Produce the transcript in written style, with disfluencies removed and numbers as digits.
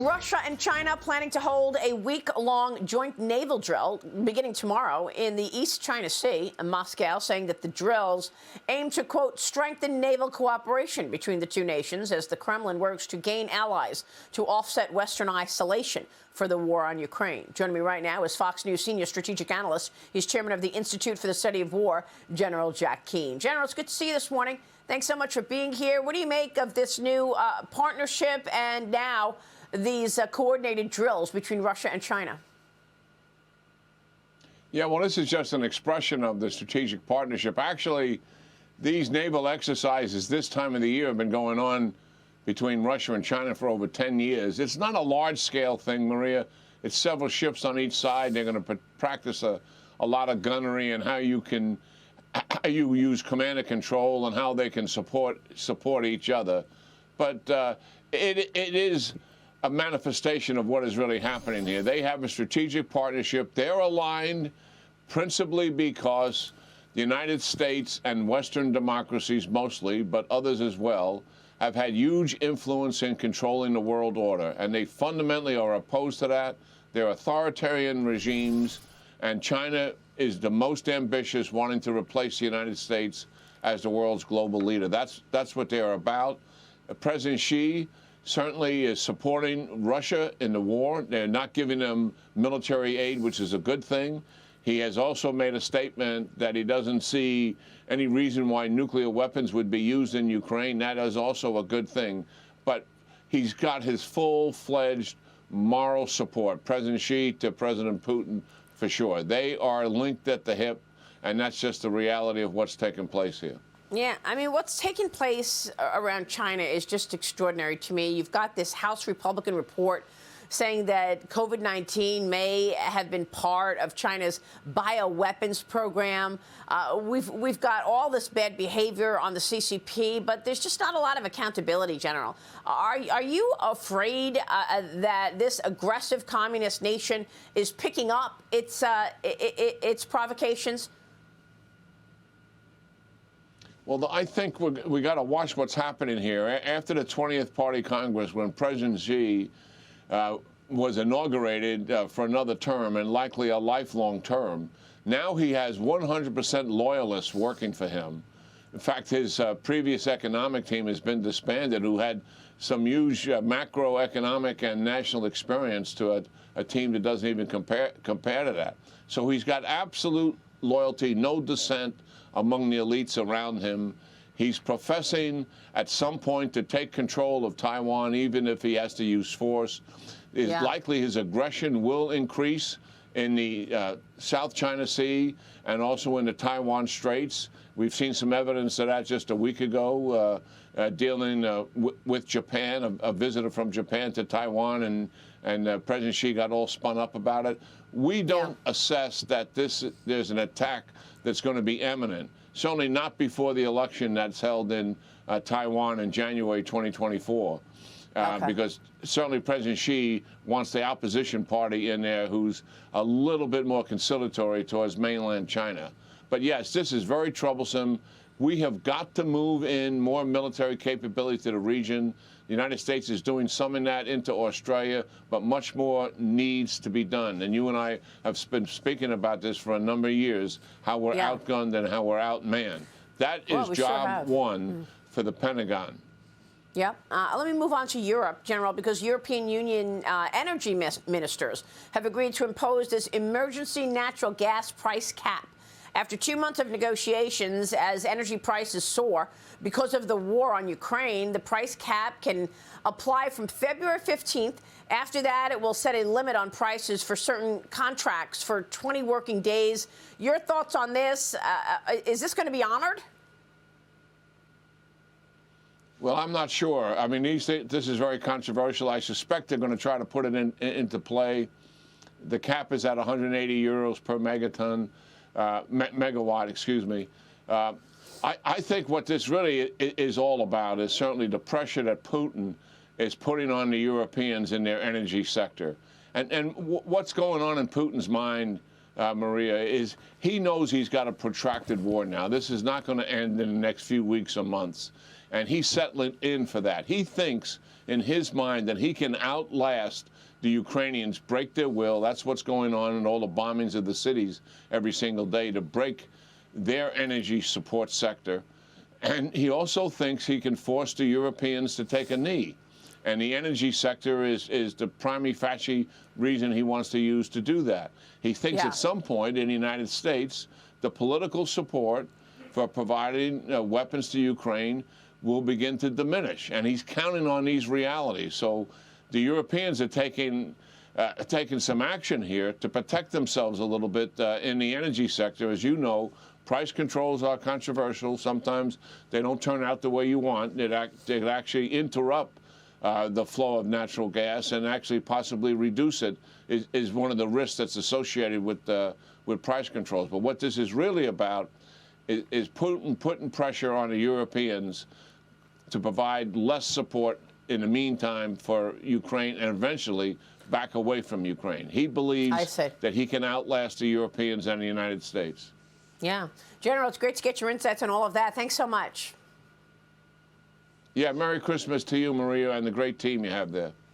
Russia and China planning to hold a week-long joint naval drill beginning tomorrow in the East China Sea. Moscow saying that the drills aim to, quote, strengthen naval cooperation between the two nations as the Kremlin works to gain allies to offset Western isolation for the war on Ukraine. Joining me right now is Fox News senior strategic analyst. He's chairman of the Institute for the Study of War, General Jack Keane. General, it's good to see you this morning. Thanks so much for being here. What do you make of this new partnership and now these coordinated drills between Russia and China? Yeah, well, this is just an expression of the strategic partnership. Actually, these naval exercises this time of the year have been going on between Russia and China for over 10 years. It's not a large-scale thing, Maria. It's several ships on each side. They're going to practice a lot of gunnery and how you use command and control and how they can support each other. But it is a manifestation of what is really happening here. They have a strategic partnership. They're aligned principally because the United States and Western democracies mostly, but others as well, have had huge influence in controlling the world order. And they fundamentally are opposed to that. They're authoritarian regimes, and China is the most ambitious, wanting to replace the United States as the world's global leader. That's what they're about. President Xi certainly is supporting Russia in the war. They're not giving them military aid, which is a good thing. He has also made a statement that he doesn't see any reason why nuclear weapons would be used in Ukraine. That is also a good thing. But he's got his full-fledged moral support, President Xi to President Putin, for sure. They are linked at the hip, and that's just the reality of what's taking place here. Yeah, I mean, what's taking place around China is just extraordinary to me. You've got this House Republican report saying that COVID-19 may have been part of China's bioweapons program. We've got all this bad behavior on the CCP, but there's just not a lot of accountability, General. Are you afraid that this aggressive communist nation is picking up its provocations? Well, I think we got to watch what's happening here. After the 20th Party Congress, when President Xi was inaugurated for another term and likely a lifelong term, now he has 100% loyalists working for him. In fact, his previous economic team has been disbanded, who had some huge macroeconomic and national experience to a team that doesn't even compare to that. So he's got absolute loyalty, no dissent among the elites around him. He's professing at some point to take control of Taiwan, even if he has to use force. It's likely his aggression will increase in the South China Sea and also in the Taiwan Straits. We've seen some evidence of that just a week ago, dealing with Japan, a visitor from Japan to Taiwan, and President Xi got all spun up about it. We don't assess that there's an attack that's going to be imminent. Certainly not before the election that's held in Taiwan in January 2024. Because certainly President Xi wants the opposition party in there who's a little bit more conciliatory towards mainland China. But yes, this is very troublesome. We have got to move in more military capability to the region. The United States is doing some in that into Australia, but much more needs to be done. And you and I have been speaking about this for a number of years, how we're outgunned and how we're outmanned. That is job one for the Pentagon. Yep. Let me move on to Europe, General, because European Union energy ministers have agreed to impose this emergency natural gas price cap. After 2 months of negotiations, as energy prices soar because of the war on Ukraine, the price cap can apply from February 15th. After that, it will set a limit on prices for certain contracts for 20 working days. Your thoughts on this? Is this going to be honored? Well, I'm not sure. I mean, this is very controversial. I suspect they're going to try to put it into play. The cap is at 180 euros per megawatt, excuse me. I think what this really is all about is certainly the pressure that Putin is putting on the Europeans in their energy sector. And what's going on in Putin's mind, Maria, is he knows he's got a protracted war now. This is not going to end in the next few weeks or months. And he's settling in for that. He thinks in his mind that he can outlast the Ukrainians, break their will. That's what's going on in all the bombings of the cities every single day, to break their energy support sector. And he also thinks he can force the Europeans to take a knee. And the energy sector is the primary facie reason he wants to use to do that. He thinks at some point in the United States, the political support for providing weapons to Ukraine will begin to diminish. And he's counting on these realities. So the Europeans are taking some action here to protect themselves a little bit in the energy sector. As you know, price controls are controversial. Sometimes they don't turn out the way you want. They could actually interrupt the flow of natural gas and actually possibly reduce it is one of the risks that's associated with price controls. But what this is really about is Putin putting pressure on the Europeans to provide less support in the meantime for Ukraine and eventually back away from Ukraine. He believes that he can outlast the Europeans and the United States. Yeah. General, it's great to get your insights on all of that. Thanks so much. Yeah, Merry Christmas to you, Maria, and the great team you have there.